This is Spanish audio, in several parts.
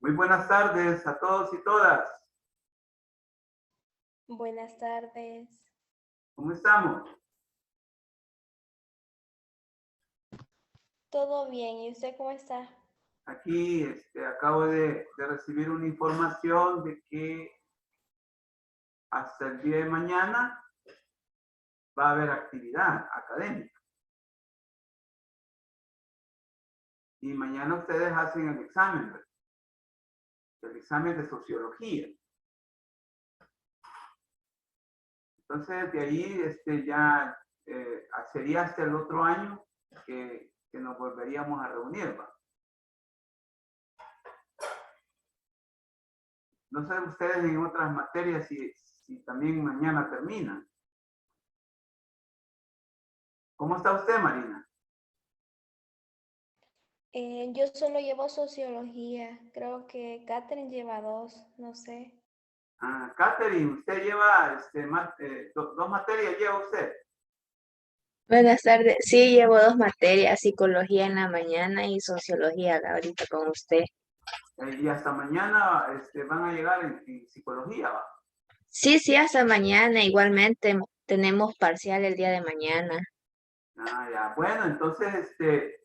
Muy buenas tardes a todos y todas. Buenas tardes. ¿Cómo estamos? Todo bien, ¿y usted cómo está? Aquí acabo de recibir una información de que hasta el día de mañana va a haber actividad académica. Y mañana ustedes hacen el examen, ¿verdad? El examen de sociología. Entonces, de ahí ya sería hasta el otro año que nos volveríamos a reunir, ¿verdad? No sé ustedes en otras materias si también mañana terminan. ¿Cómo está usted, Marina? Yo solo llevo sociología, creo que Catherine lleva 2, no sé. Ah, Catherine, usted lleva dos materias, lleva usted. Buenas tardes. Sí, llevo 2 materias, psicología en la mañana y sociología ahorita con usted. Y hasta mañana van a llegar en psicología, ¿va? Sí, hasta mañana. Igualmente tenemos parcial el día de mañana. Ah, ya. Bueno, entonces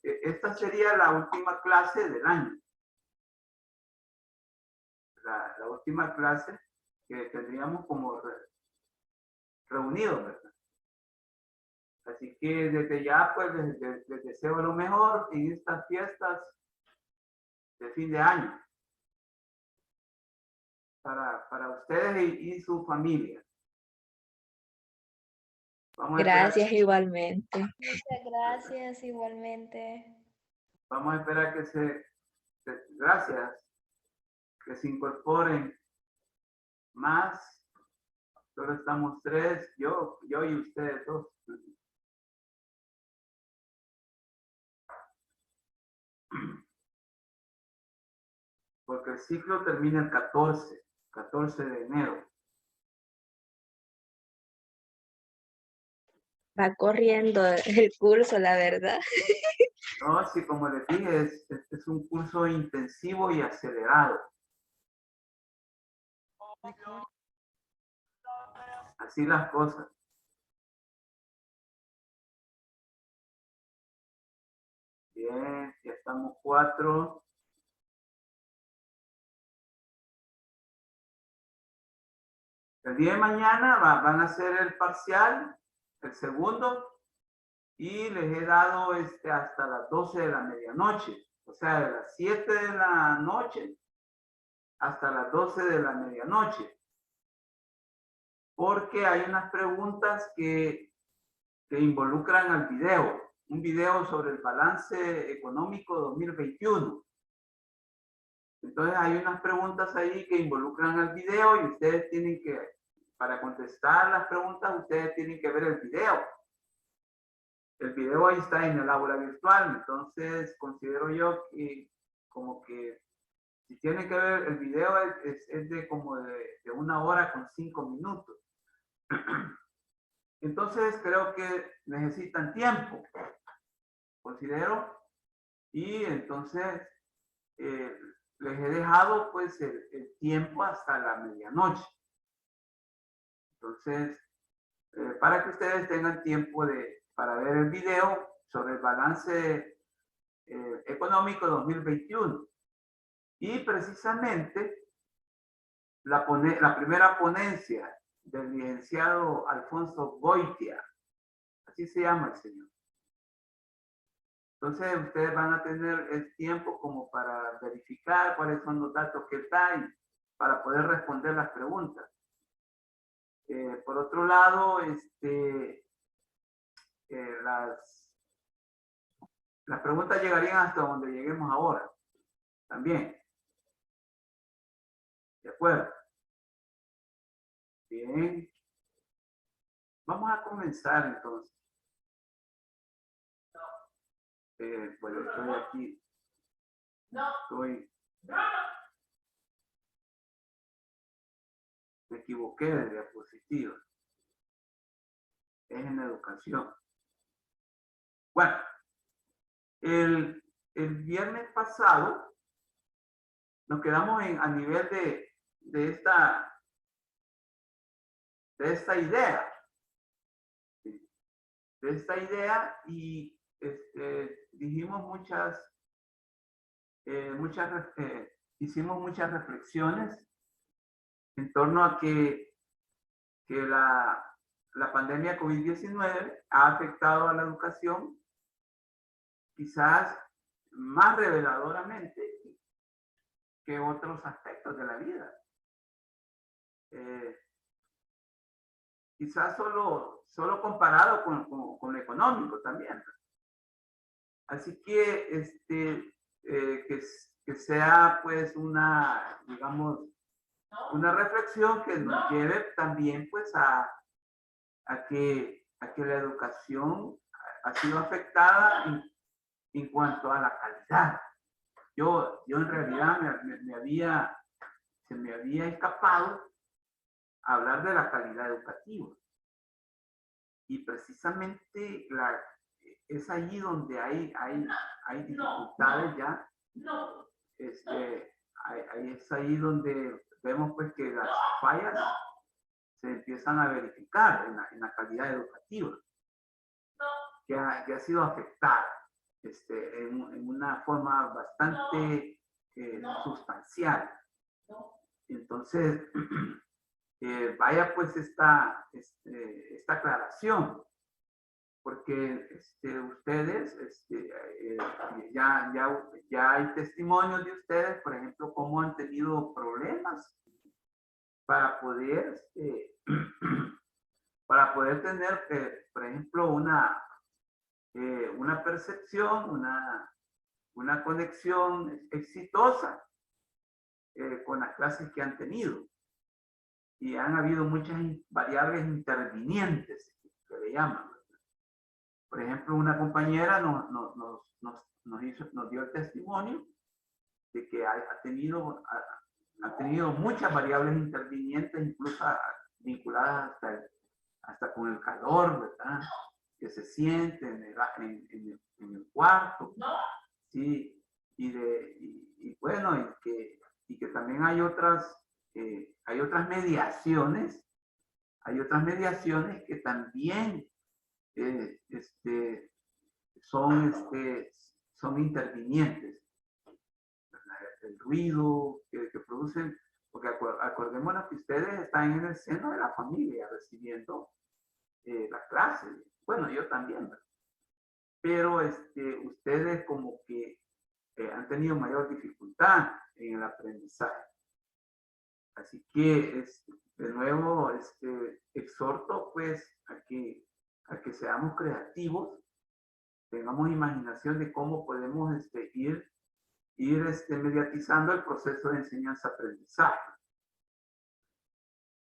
esta sería la última clase del año. La última clase que tendríamos como reunidos, ¿verdad? Así que desde ya, pues, les deseo lo mejor en estas fiestas de fin de año para ustedes y su familia. Vamos a esperar, Gracias igualmente. Muchas gracias, igualmente. vamos a esperar gracias, que se incorporen más. Solo estamos 3, yo y ustedes 2. Porque el ciclo termina el 14 de enero. Va corriendo el curso, la verdad. No, sí, como les dije, es un curso intensivo y acelerado. Así las cosas. Bien, ya estamos 4. El día de mañana van a hacer el parcial, el segundo, y les he dado hasta las 12 de la medianoche. O sea, de las 7 de la noche hasta las 12 de la medianoche. Porque hay unas preguntas que involucran al video. Un video sobre el balance económico 2021. Entonces hay unas preguntas ahí que involucran al video y ustedes tienen que, para contestar las preguntas, ustedes tienen que ver el video. El video ahí está en el aula virtual, entonces considero yo que como que si tienen que ver el video es de como de 1 hora con 5 minutos. Entonces creo que necesitan tiempo, considero, y entonces les he dejado pues el tiempo hasta la medianoche. Entonces, para que ustedes tengan tiempo para ver el video sobre el balance económico 2021. Y precisamente la primera ponencia del licenciado Alfonso Goitia, así se llama el señor. Entonces ustedes van a tener el tiempo como para verificar cuáles son los datos que está y para poder responder las preguntas. Por otro lado, las preguntas llegarían hasta donde lleguemos ahora, también. ¿De acuerdo? Bien. Vamos a comenzar entonces. Pues estoy aquí. Me equivoqué de diapositiva. Es en educación. Bueno, el viernes pasado nos quedamos a nivel de esta idea. De esta idea y dijimos hicimos muchas reflexiones en torno a que la pandemia COVID-19 ha afectado a la educación quizás más reveladoramente que otros aspectos de la vida. Quizás solo comparado con lo económico también. Así que que sea pues digamos, una reflexión que nos lleve también pues a que la educación ha sido afectada en cuanto a la calidad. Yo en realidad se me había escapado hablar de la calidad educativa. Y precisamente es ahí donde hay dificultades ya. Es ahí donde vemos pues que las fallas se empiezan a verificar en la calidad educativa, que ha sido afectada en una forma bastante sustancial. Entonces, vaya pues esta aclaración, porque ustedes, ya hay testimonios de ustedes, por ejemplo, cómo han tenido problemas para poder, tener, por ejemplo, una percepción, una conexión exitosa con las clases que han tenido. Y han habido muchas variables intervinientes, que le llaman. Por ejemplo, una compañera nos dio el testimonio de que ha tenido muchas variables intervinientes, incluso vinculadas hasta con el calor, ¿verdad? Que se siente en el cuarto. Sí, y bueno, y que también hay otras mediaciones, que también son intervinientes. El ruido que producen, porque acordémonos que ustedes están en el seno de la familia recibiendo la clase. Bueno, yo también, ¿verdad? Pero ustedes como que han tenido mayor dificultad en el aprendizaje. Así que, de nuevo, exhorto pues a que seamos creativos, tengamos imaginación de cómo podemos ir mediatizando el proceso de enseñanza-aprendizaje.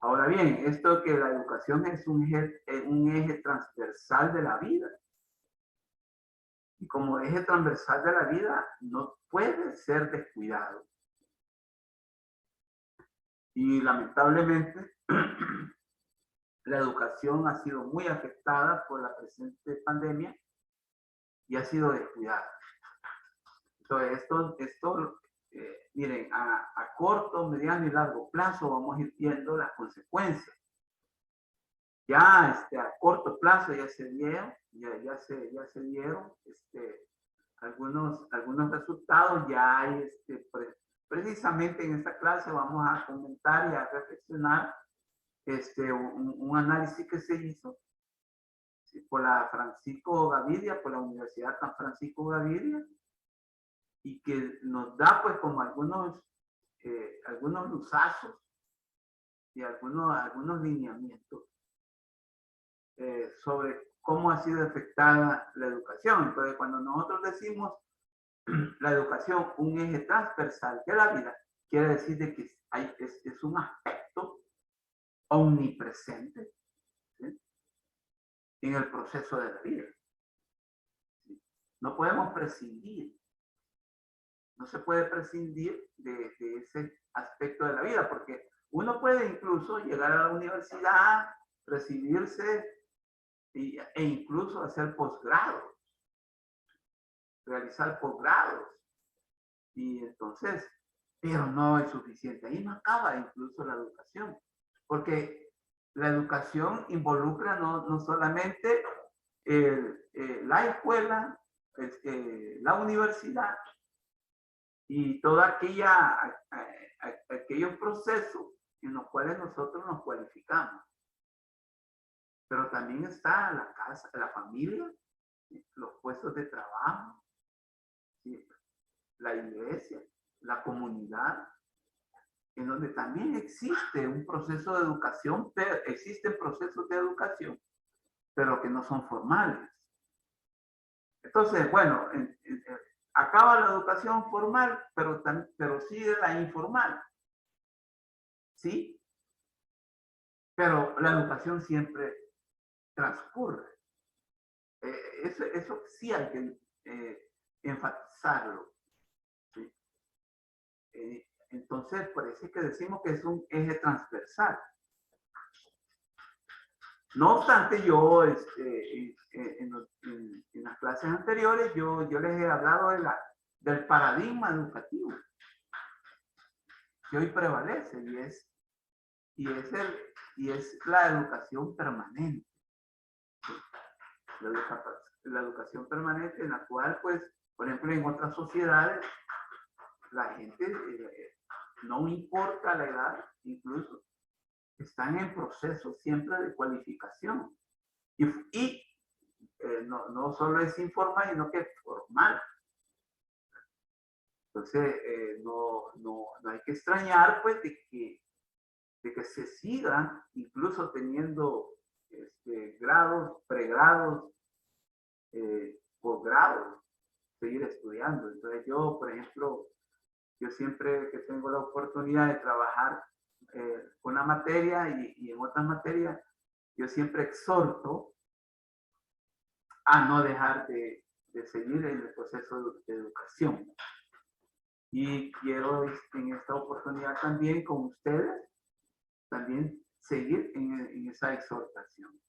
Ahora bien, esto que la educación es un eje transversal de la vida. Y como eje transversal de la vida, no puede ser descuidado. Y lamentablemente, la educación ha sido muy afectada por la presente pandemia y ha sido descuidada. Entonces, miren, a corto, mediano y largo plazo vamos a ir viendo las consecuencias. Ya a corto plazo ya se dieron algunos resultados. Ya hay, precisamente en esta clase vamos a comentar y a reflexionar un análisis que se hizo por la Francisco Gavidia, por la Universidad San Francisco Gavidia, y que nos da pues como algunos luzazos y algunos lineamientos sobre cómo ha sido afectada la educación. Entonces, cuando nosotros decimos la educación un eje transversal de la vida, quiere decir de que es un aspecto omnipresente, ¿sí?, en el proceso de la vida. ¿Sí? No podemos prescindir. No se puede prescindir de ese aspecto de la vida, porque uno puede incluso llegar a la universidad, recibirse e incluso hacer posgrados, realizar posgrados. Y entonces, pero no es suficiente. Ahí no acaba incluso la educación, porque la educación involucra no solamente la escuela, la universidad, y toda aquellos procesos en los cuales nosotros nos cualificamos. Pero también está la casa, la familia, los puestos de trabajo, ¿sí?, la iglesia, la comunidad, en donde también existe un proceso de educación, pero existen procesos de educación, pero que no son formales. Entonces, bueno, acaba la educación formal, pero sigue la informal. ¿Sí? Pero la educación siempre transcurre. Eso sí hay que enfatizarlo. ¿Sí? Entonces, por eso es que decimos que es un eje transversal. No obstante, yo en las clases anteriores, yo les he hablado del paradigma educativo que hoy prevalece, y es la educación permanente. La educación permanente, en la cual, pues, por ejemplo, en otras sociedades, la gente, no importa la edad, incluso, están en proceso siempre de cualificación. Y no solo es informal, sino que es formal. Entonces, no hay que extrañar, pues, de que se siga incluso teniendo grados, pregrados, posgrados, seguir estudiando. Entonces yo, por ejemplo, yo siempre que tengo la oportunidad de trabajar con una materia y en otras materias, yo siempre exhorto a no dejar de seguir en el proceso de educación. Y quiero en esta oportunidad también con ustedes, también seguir en esa exhortación.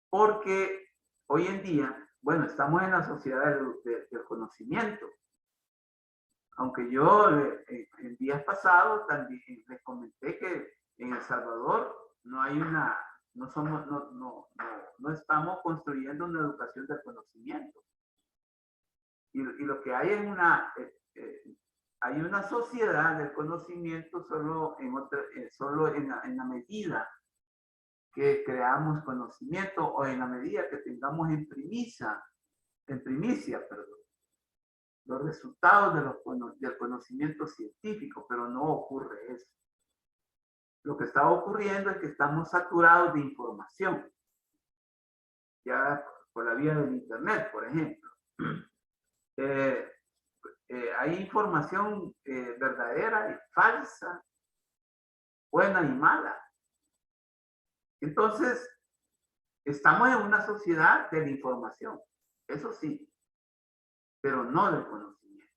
Porque hoy en día, bueno, estamos en la sociedad del conocimiento. Aunque yo en días pasados también les comenté que en El Salvador no estamos construyendo una educación del conocimiento. Y lo que hay hay una sociedad del conocimiento solo en la medida que creamos conocimiento o en la medida que tengamos en primicia, los resultados del conocimiento científico, pero no ocurre eso. Lo que está ocurriendo es que estamos saturados de información, ya por la vía del internet, por ejemplo. Hay información verdadera y falsa, buena y mala. Entonces, estamos en una sociedad de la información, eso sí, pero no del conocimiento.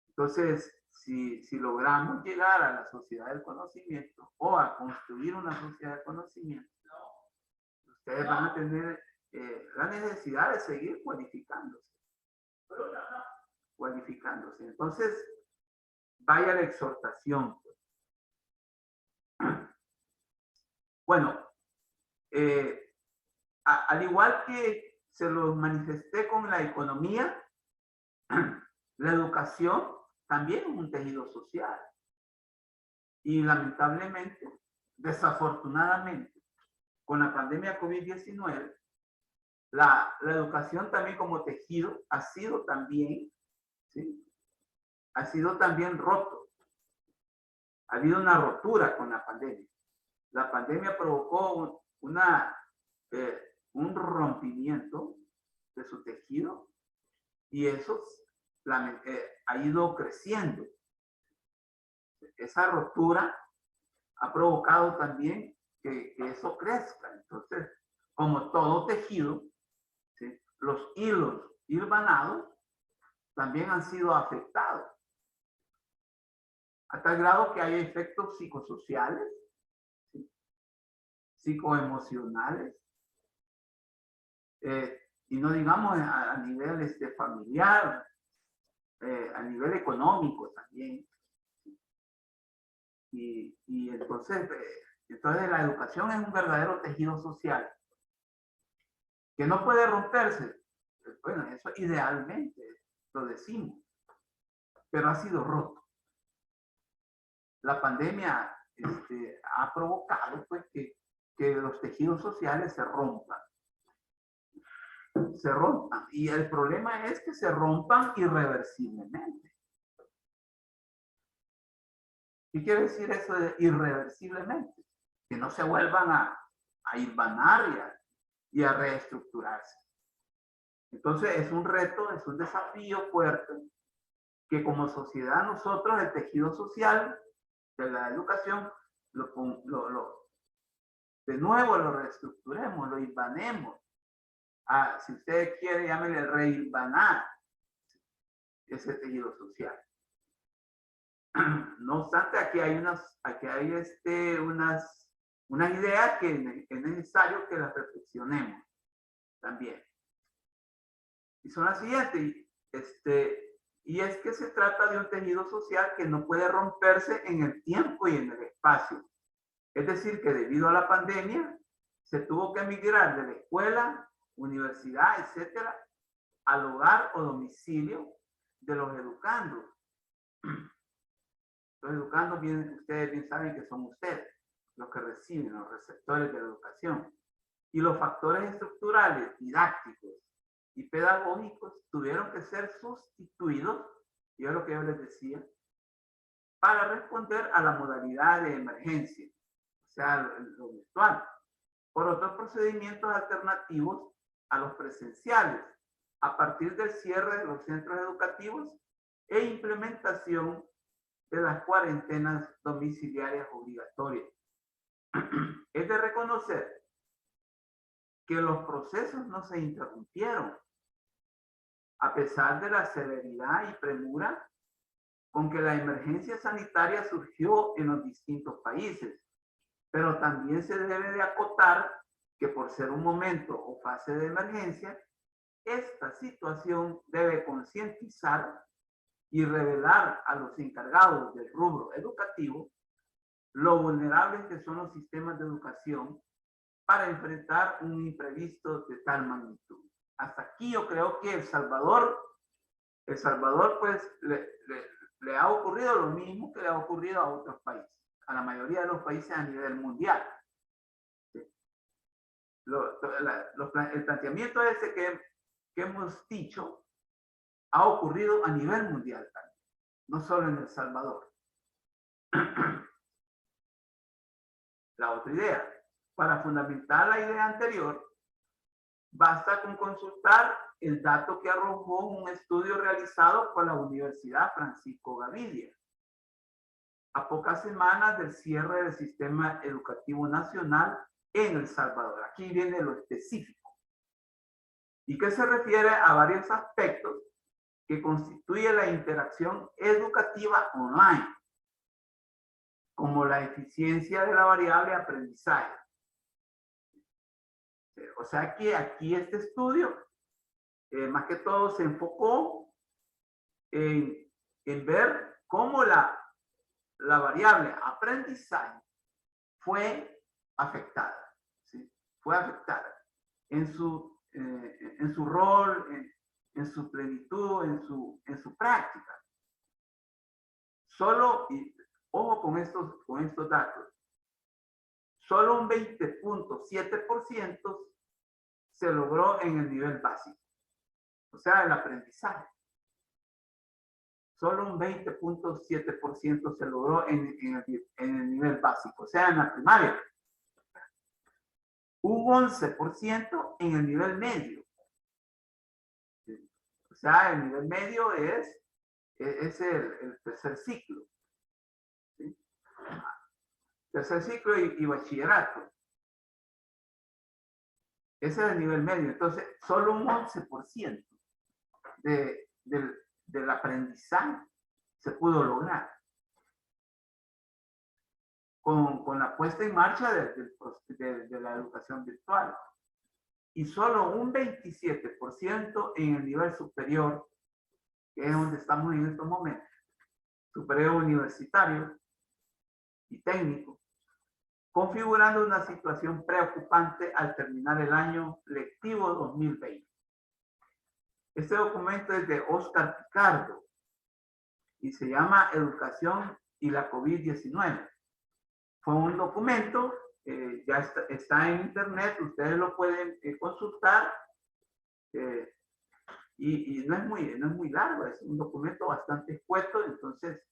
Entonces, si logramos llegar a la sociedad del conocimiento o a construir una sociedad de conocimiento, ustedes van a tener la necesidad de seguir cualificándose. Entonces, vaya la exhortación. Bueno, al igual que se lo manifesté con la economía, la educación también es un tejido social. Y lamentablemente, desafortunadamente, con la pandemia COVID-19, la educación también como tejido ha sido también, ¿sí?, ha sido también roto. Ha habido una rotura con la pandemia. La pandemia provocó un rompimiento de su tejido y eso ha ido creciendo. Esa rotura ha provocado también que eso crezca. Entonces, como todo tejido, ¿sí?, los hilos hilvanados también han sido afectados, a tal grado que hay efectos psicosociales, ¿sí?, psicoemocionales, y no digamos a nivel familiar, a nivel económico también. Y entonces la educación es un verdadero tejido social que no puede romperse. Bueno, eso idealmente lo decimos, pero ha sido roto. La pandemia ha provocado pues que los tejidos sociales se rompan. Se rompan. Y el problema es que se rompan irreversiblemente. ¿Qué quiere decir eso de irreversiblemente? Que no se vuelvan a hilvanar y a reestructurarse. Entonces es un reto, es un desafío fuerte que como sociedad nosotros, el tejido social de la educación, de nuevo lo reestructuremos, lo hilvanemos. Si usted quiere, llámele rehilvanar ese tejido social. No obstante, aquí hay unas ideas que es necesario que las reflexionemos también. Y son las siguientes. Y es que se trata de un tejido social que no puede romperse en el tiempo y en el espacio. Es decir, que debido a la pandemia se tuvo que emigrar de la escuela, universidad, etcétera, al hogar o domicilio de los educandos. Los educandos, ustedes bien saben que son ustedes, los que reciben, los receptores de la educación. Y los factores estructurales, didácticos y pedagógicos tuvieron que ser sustituidos, y es lo que yo les decía, para responder a la modalidad de emergencia, o sea, lo virtual, por otros procedimientos alternativos a los presenciales, a partir del cierre de los centros educativos e implementación de las cuarentenas domiciliarias obligatorias. Es de reconocer que los procesos no se interrumpieron, a pesar de la celeridad y premura con que la emergencia sanitaria surgió en los distintos países, pero también se debe de acotar que por ser un momento o fase de emergencia, esta situación debe concientizar y revelar a los encargados del rubro educativo lo vulnerables que son los sistemas de educación para enfrentar un imprevisto de tal magnitud. Hasta aquí yo creo que El Salvador pues le ha ocurrido lo mismo que le ha ocurrido a otros países, a la mayoría de los países a nivel mundial. ¿Sí? El planteamiento ese que hemos dicho ha ocurrido a nivel mundial también, no solo en El Salvador. La otra idea, para fundamentar la idea anterior, basta con consultar el dato que arrojó un estudio realizado por la Universidad Francisco Gavidia, a pocas semanas del cierre del sistema educativo nacional en El Salvador. Aquí viene lo específico, y que se refiere a varios aspectos que constituye la interacción educativa online, como la eficiencia de la variable aprendizaje. O sea que aquí este estudio, más que todo, se enfocó en ver cómo la variable aprendizaje fue afectada, ¿sí? Fue afectada en su rol, en su plenitud, en su práctica. Solo, y ojo con estos datos, solo un 20.7% se logró en el nivel básico, o sea, el aprendizaje. Solo un 20.7% se logró en el nivel básico, o sea, en la primaria. Un 11% en el nivel medio. O sea, el nivel medio es el tercer ciclo. ¿Sí? tercer ciclo y bachillerato. Ese es el nivel medio. Entonces, solo un 11% del aprendizaje se pudo lograr con la puesta en marcha de la educación virtual. Y solo un 27% en el nivel superior, que es donde estamos en estos momentos, superior universitario y técnico, configurando una situación preocupante al terminar el año lectivo 2020. Este documento es de Oscar Picardo y se llama Educación y la COVID-19. Fue un documento, ya está en internet, ustedes lo pueden consultar y no es muy largo, es un documento bastante escueto, entonces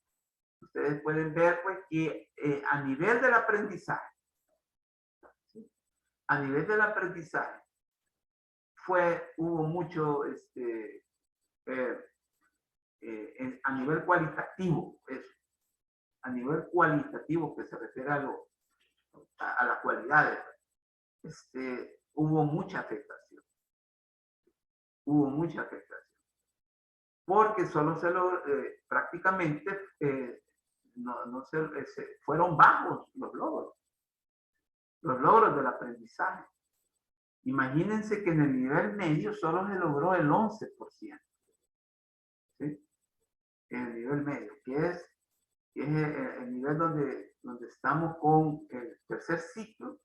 ustedes pueden ver pues que a nivel del aprendizaje, ¿sí? A nivel del aprendizaje, hubo mucho, a nivel cualitativo, eso, a nivel cualitativo que se refiere a las cualidades, hubo mucha afectación. Hubo mucha afectación. Porque solo prácticamente fueron bajos los logros del aprendizaje. Imagínense que en el nivel medio solo se logró el 11%. ¿Sí? En el nivel medio, que es el nivel donde estamos con el tercer ciclo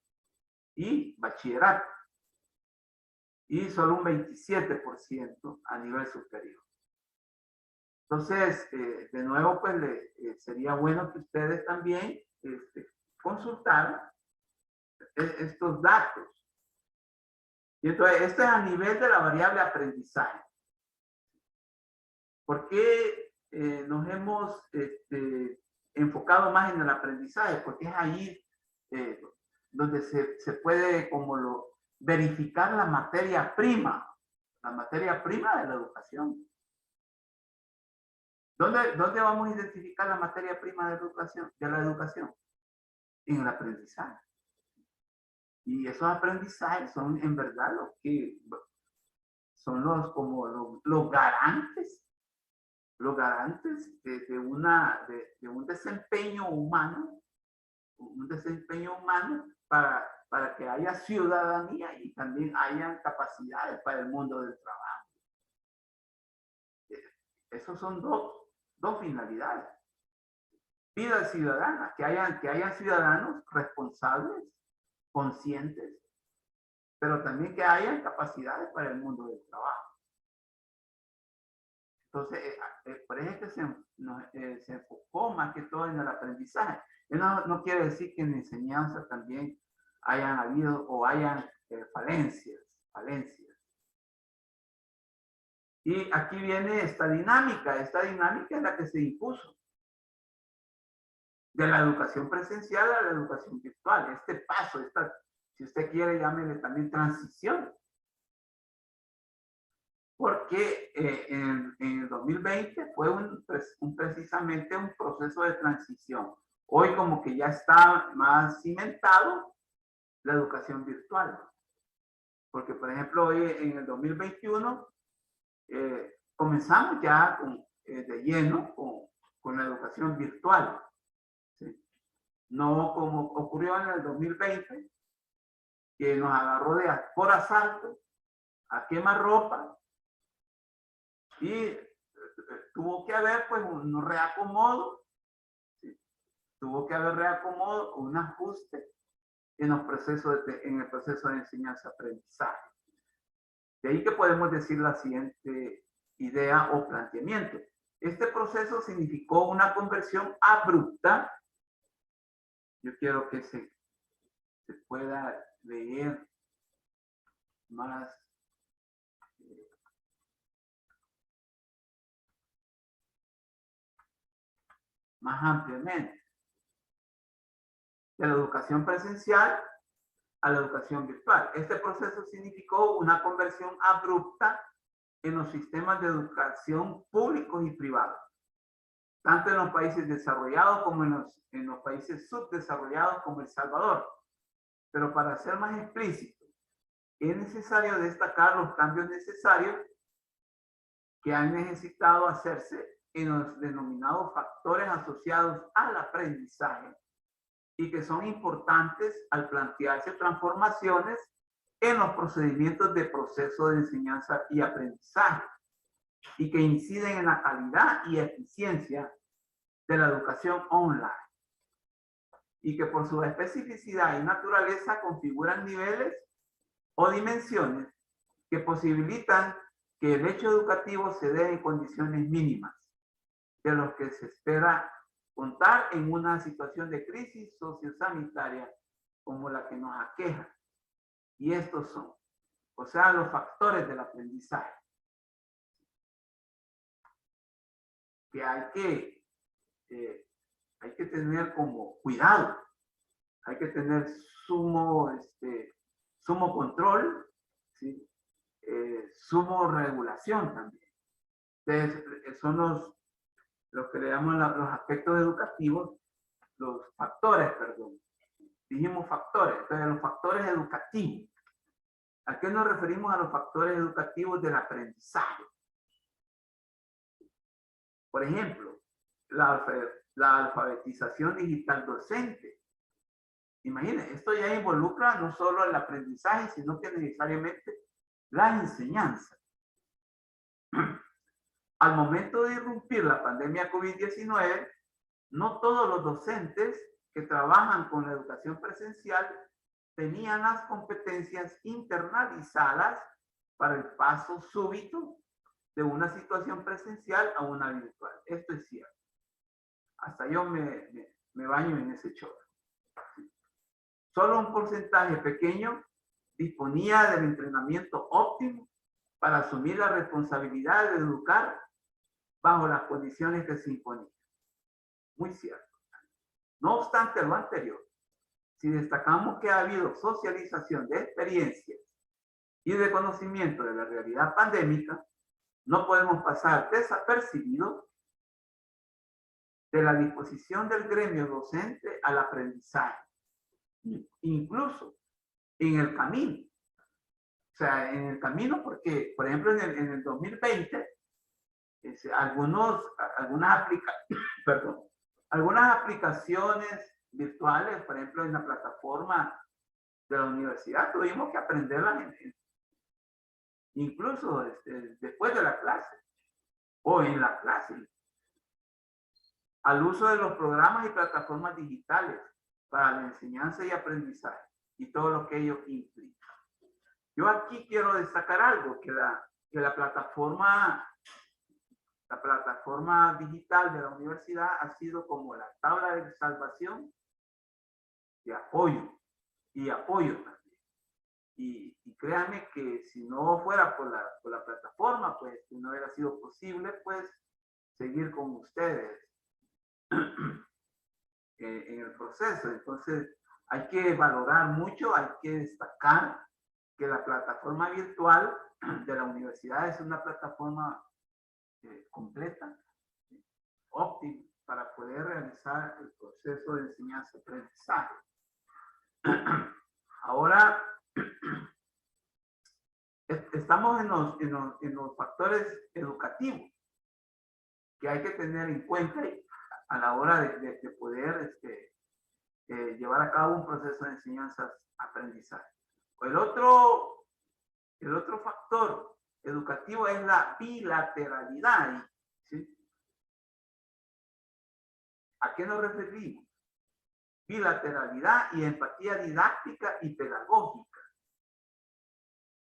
y bachillerato. Y solo un 27% a nivel superior. Entonces, de nuevo, pues sería bueno que ustedes también consultaran estos datos. Y entonces, este es a nivel de la variable aprendizaje. ¿Por qué nos hemos enfocado más en el aprendizaje? Porque es ahí donde se puede verificar la materia prima de la educación. ¿Dónde vamos a identificar la materia prima de la educación? En el aprendizaje. Y esos aprendizajes son en verdad los que son los garantes de un desempeño humano, para que haya ciudadanía y también haya capacidades para el mundo del trabajo. Esos son dos finalidades. Vida ciudadana, que haya ciudadanos responsables, conscientes, pero también que haya capacidades para el mundo del trabajo. Entonces, por eso es que se enfocó más que todo en el aprendizaje. No quiere decir que en la enseñanza también hayan habido o hayan falencias. Y aquí viene esta dinámica es la que se impuso de la educación presencial a la educación virtual. Este paso, si usted quiere, llámele también transición. Porque en el 2020 fue precisamente un proceso de transición. Hoy como que ya está más cimentado la educación virtual. Porque, por ejemplo, hoy en el 2021 comenzamos ya de lleno con la educación virtual. ¿Sí? No como ocurrió en el 2020, que nos agarró por asalto, a quemarropa, y tuvo que haber pues un reacomodo, ¿sí? Tuvo que haber reacomodo, un ajuste en el proceso de enseñanza-aprendizaje. De ahí que podemos decir la siguiente idea o planteamiento. Este proceso significó una conversión abrupta. Yo quiero que se pueda leer más ampliamente. De la educación presencial a la educación virtual. Este proceso significó una conversión abrupta en los sistemas de educación públicos y privados, tanto en los países desarrollados como en los países subdesarrollados como El Salvador. Pero para ser más explícito, es necesario destacar los cambios necesarios que han necesitado hacerse en los denominados factores asociados al aprendizaje y que son importantes al plantearse transformaciones en los procedimientos de proceso de enseñanza y aprendizaje y que inciden en la calidad y eficiencia de la educación online y que por su especificidad y naturaleza configuran niveles o dimensiones que posibilitan que el hecho educativo se dé en condiciones mínimas de los que se espera contar en una situación de crisis sociosanitaria como la que nos aqueja. Y estos son, o sea, los factores del aprendizaje que hay que tener como cuidado, hay que tener sumo control, ¿sí? Sumo regulación también. Entonces, son los que le llamamos los aspectos educativos, los factores, perdón. Dijimos factores, entonces los factores educativos. ¿A qué nos referimos a los factores educativos del aprendizaje? Por ejemplo, la alfabetización digital docente. Imagínense, esto ya involucra no solo el aprendizaje, sino que necesariamente la enseñanza. Al momento de irrumpir la pandemia COVID-19, no todos los docentes que trabajan con la educación presencial tenían las competencias internalizadas para el paso súbito de una situación presencial a una virtual. Esto es cierto. Hasta yo me baño en ese chorro. Solo un porcentaje pequeño disponía del entrenamiento óptimo para asumir la responsabilidad de educar bajo las condiciones que se imponían. Muy cierto. No obstante lo anterior, si destacamos que ha habido socialización de experiencias y de conocimiento de la realidad pandémica, no podemos pasar desapercibido de la disposición del gremio docente al aprendizaje, incluso en el camino. O sea, en el camino porque, por ejemplo, en el 2020, algunas aplicaciones virtuales, por ejemplo, en la plataforma de la universidad, tuvimos que aprenderlas incluso después de la clase o en la clase, al uso de los programas y plataformas digitales para la enseñanza y aprendizaje y todo lo que ello implica. Yo aquí quiero destacar algo, que la plataforma digital de la universidad ha sido como la tabla de salvación de apoyo y apoyo también. Y créanme que si no fuera por la plataforma, pues no hubiera sido posible, pues, seguir con ustedes en el proceso. Entonces, hay que valorar mucho, hay que destacar que la plataforma virtual de la universidad es una plataforma completa, óptima, para poder realizar el proceso de enseñanza-aprendizaje. Ahora, estamos en los factores educativos que hay que tener en cuenta a la hora de poder llevar a cabo un proceso de enseñanza-aprendizaje. El otro factor educativo es la bilateralidad, ¿sí? ¿A qué nos referimos? Bilateralidad y empatía didáctica y pedagógica.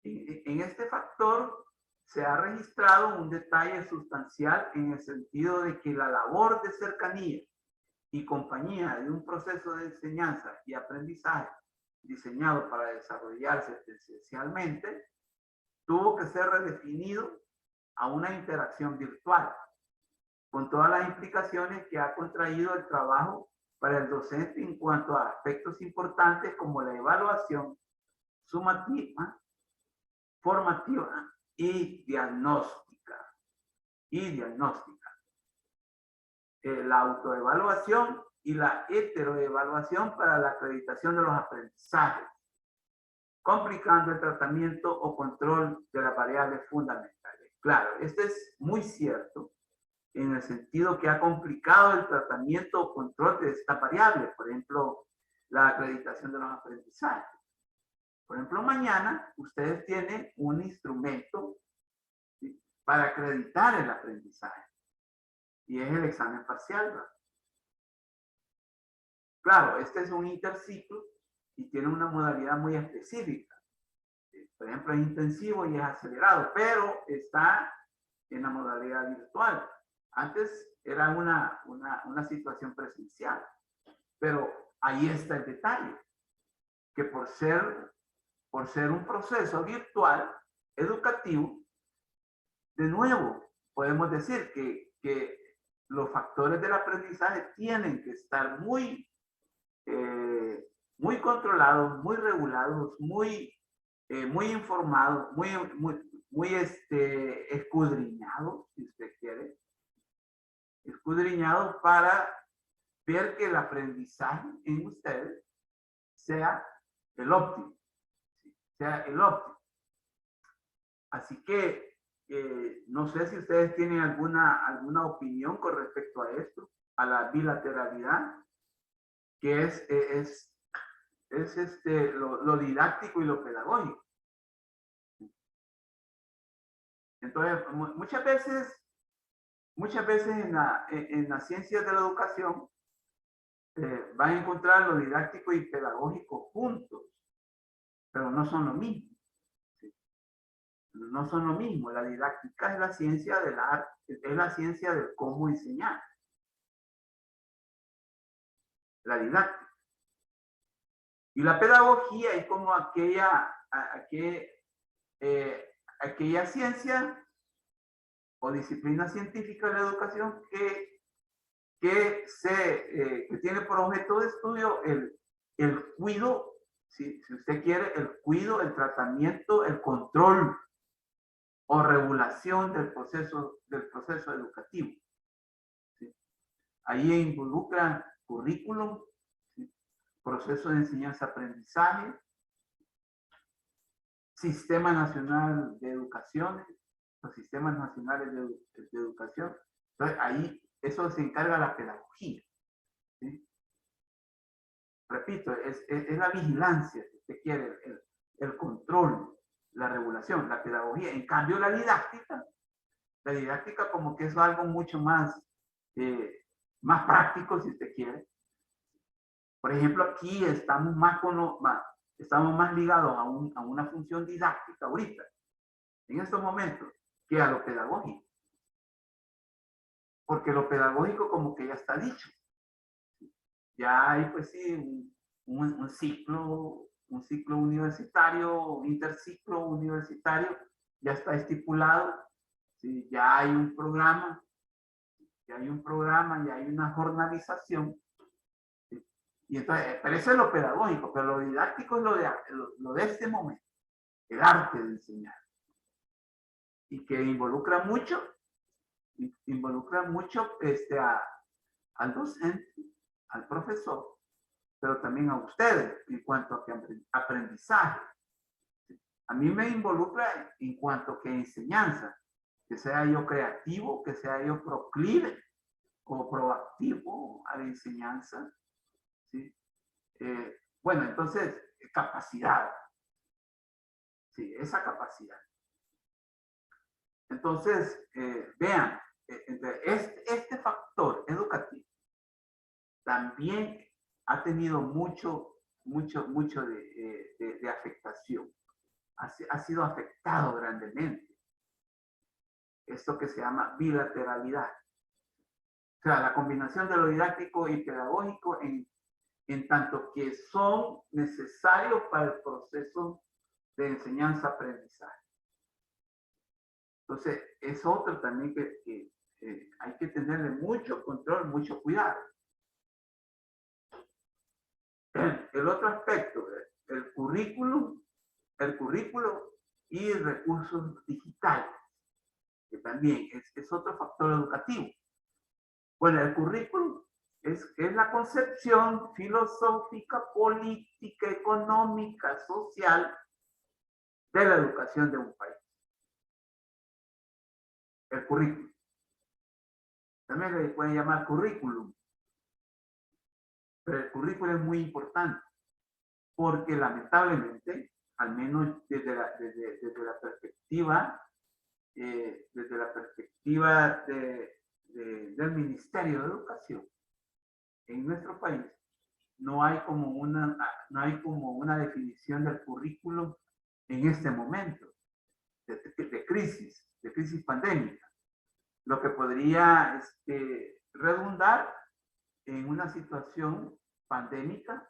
En este factor se ha registrado un detalle sustancial en el sentido de que la labor de cercanía y compañía de un proceso de enseñanza y aprendizaje diseñado para desarrollarse presencialmente tuvo que ser redefinido a una interacción virtual, con todas las implicaciones que ha contraído el trabajo para el docente en cuanto a aspectos importantes como la evaluación sumativa, formativa y diagnóstica. la autoevaluación y la heteroevaluación para la acreditación de los aprendizajes, complicando el tratamiento o control de las variables fundamentales. Claro, esto es muy cierto en el sentido que ha complicado el tratamiento o control de esta variable, por ejemplo, la acreditación de los aprendizajes. Por ejemplo, mañana ustedes tienen un instrumento, ¿sí?, para acreditar el aprendizaje, y es el examen parcial, ¿verdad? Claro, este es un interciclo y tiene una modalidad muy específica. Por ejemplo, es intensivo y es acelerado, pero está en la modalidad virtual. Antes era una situación presencial, pero ahí está el detalle, que por ser un proceso virtual educativo, de nuevo, podemos decir que los factores del aprendizaje tienen que estar muy controlados, muy regulados, muy informados, muy escudriñados, si usted quiere, escudriñados para ver que el aprendizaje en ustedes sea el óptimo, ¿sí?, sea el óptimo. Así que no sé si ustedes tienen alguna opinión con respecto a esto, a la bilateralidad, que es lo didáctico y lo pedagógico. Entonces, muchas veces en las ciencias de la educación van a encontrar lo didáctico y pedagógico juntos, pero no son lo mismo. ¿Sí? No son lo mismo. La didáctica es la ciencia del arte, es la ciencia de cómo enseñar. La didáctica. Y la pedagogía es como aquella ciencia o disciplina científica de la educación que tiene por objeto de estudio el cuidado, si usted quiere, el cuidado, el tratamiento, el control o regulación del proceso educativo. ¿Sí? Ahí involucra currículum, ¿sí?, proceso de enseñanza-aprendizaje, Sistema Nacional de Educación, los sistemas nacionales de educación. Entonces, ahí eso se encarga la pedagogía. ¿Sí? Repito, es la vigilancia, si usted quiere, el control, la regulación, la pedagogía. En cambio, la didáctica como que es algo mucho más práctico, si usted quiere. Por ejemplo, aquí estamos más ligados a una función didáctica ahorita, en estos momentos, que a lo pedagógico. Porque lo pedagógico como que ya está dicho. Ya hay, pues sí, un ciclo universitario, un interciclo universitario, ya está estipulado, ¿sí? Ya hay un programa, ya hay una jornalización. ¿Sí? Y entonces, pero eso es lo pedagógico, pero lo didáctico es lo de este momento, el arte de enseñar. Y que involucra mucho al docente, al profesor, pero también a ustedes en cuanto a aprendizaje. A mí me involucra en cuanto a enseñanza, que sea yo creativo, que sea yo proclive o proactivo a la enseñanza. ¿Sí? Bueno, entonces, capacidad. Sí, esa capacidad. Entonces, vean, este factor educativo también ha tenido mucho de afectación. Ha sido afectado grandemente. Esto que se llama bilateralidad. O sea, la combinación de lo didáctico y pedagógico en tanto que son necesarios para el proceso de enseñanza-aprendizaje. Entonces, es otro también que hay que tenerle mucho control, mucho cuidado. El otro aspecto, el currículo y recursos digitales, que también es otro factor educativo. Bueno, el currículum es la concepción filosófica, política, económica, social de la educación de un país. El currículum. También le pueden llamar currículum. Pero el currículum es muy importante porque lamentablemente, al menos desde la perspectiva, del Ministerio de Educación, en nuestro país, no hay como una definición del currículum en este momento de crisis pandémica, lo que podría redundar en una situación pandémica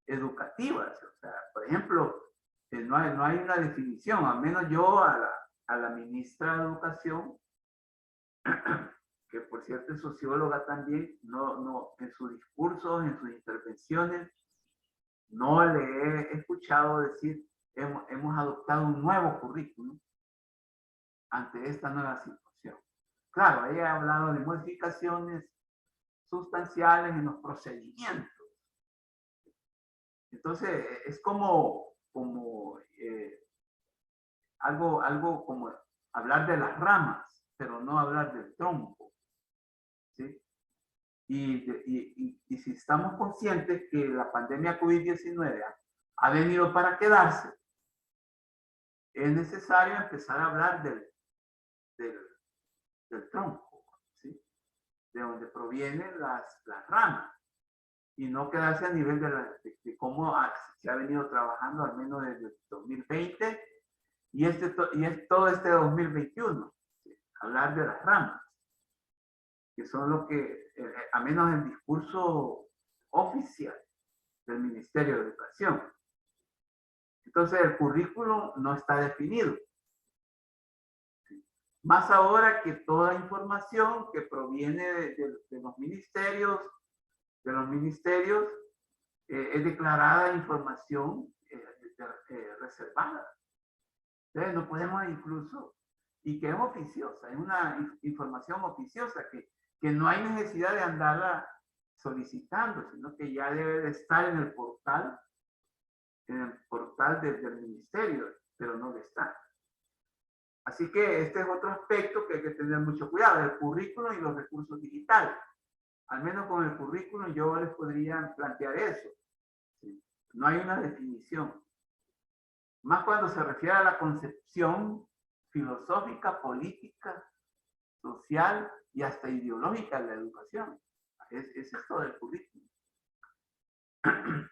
educativa. O sea, por ejemplo, no hay una definición, al menos yo a la ministra de Educación, que por cierto es socióloga también, en sus discursos, en sus intervenciones, no le he escuchado decir, hemos adoptado un nuevo currículum ante esta nueva situación. Claro, ella ha hablado de modificaciones sustanciales en los procedimientos. Entonces, es como algo como hablar de las ramas, pero no hablar del tronco. ¿Sí? Y si estamos conscientes que la pandemia COVID-19 ha venido para quedarse, es necesario empezar a hablar del tronco, ¿sí? De donde provienen las ramas, y no quedarse a nivel de cómo se ha venido trabajando al menos desde el 2020 y todo este 2021. ¿Sí? Hablar de las ramas, que son lo que, a menos el discurso oficial del Ministerio de Educación. Entonces, el currículum no está definido. ¿Sí? Más ahora que toda información que proviene de los ministerios, es declarada información reservada. Entonces, no podemos incluso, y que es oficiosa, es una información oficiosa que no hay necesidad de andarla solicitando, sino que ya debe de estar en el portal del ministerio, pero no está. Así que este es otro aspecto que hay que tener mucho cuidado, el currículum y los recursos digitales. Al menos con el currículum yo les podría plantear eso. ¿Sí? No hay una definición. Más cuando se refiere a la concepción filosófica, política, social y hasta ideológica de la educación. Es esto del currículum.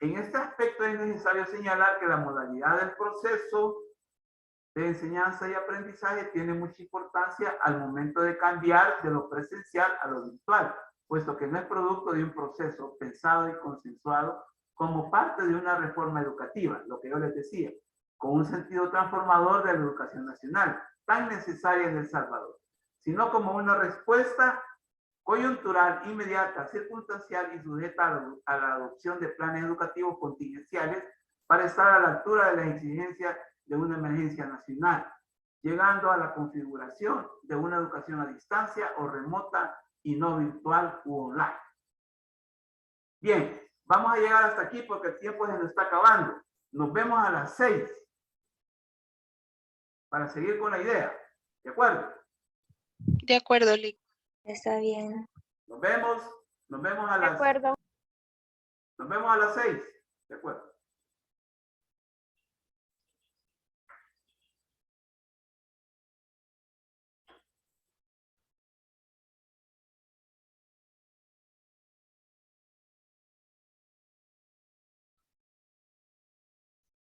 En este aspecto es necesario señalar que la modalidad del proceso de enseñanza y aprendizaje tiene mucha importancia al momento de cambiar de lo presencial a lo virtual, puesto que no es producto de un proceso pensado y consensuado como parte de una reforma educativa, lo que yo les decía, con un sentido transformador de la educación nacional, tan necesaria en El Salvador, sino como una respuesta coyuntural, inmediata, circunstancial y sujeta a la adopción de planes educativos contingenciales para estar a la altura de las exigencias de una emergencia nacional, llegando a la configuración de una educación a distancia o remota y no virtual u online. Bien, vamos a llegar hasta aquí porque el tiempo se nos está acabando. Nos vemos a las 6 para seguir con la idea. ¿De acuerdo? De acuerdo, Lic. Está bien. Nos vemos a De las... acuerdo. Nos vemos a las 6. De acuerdo.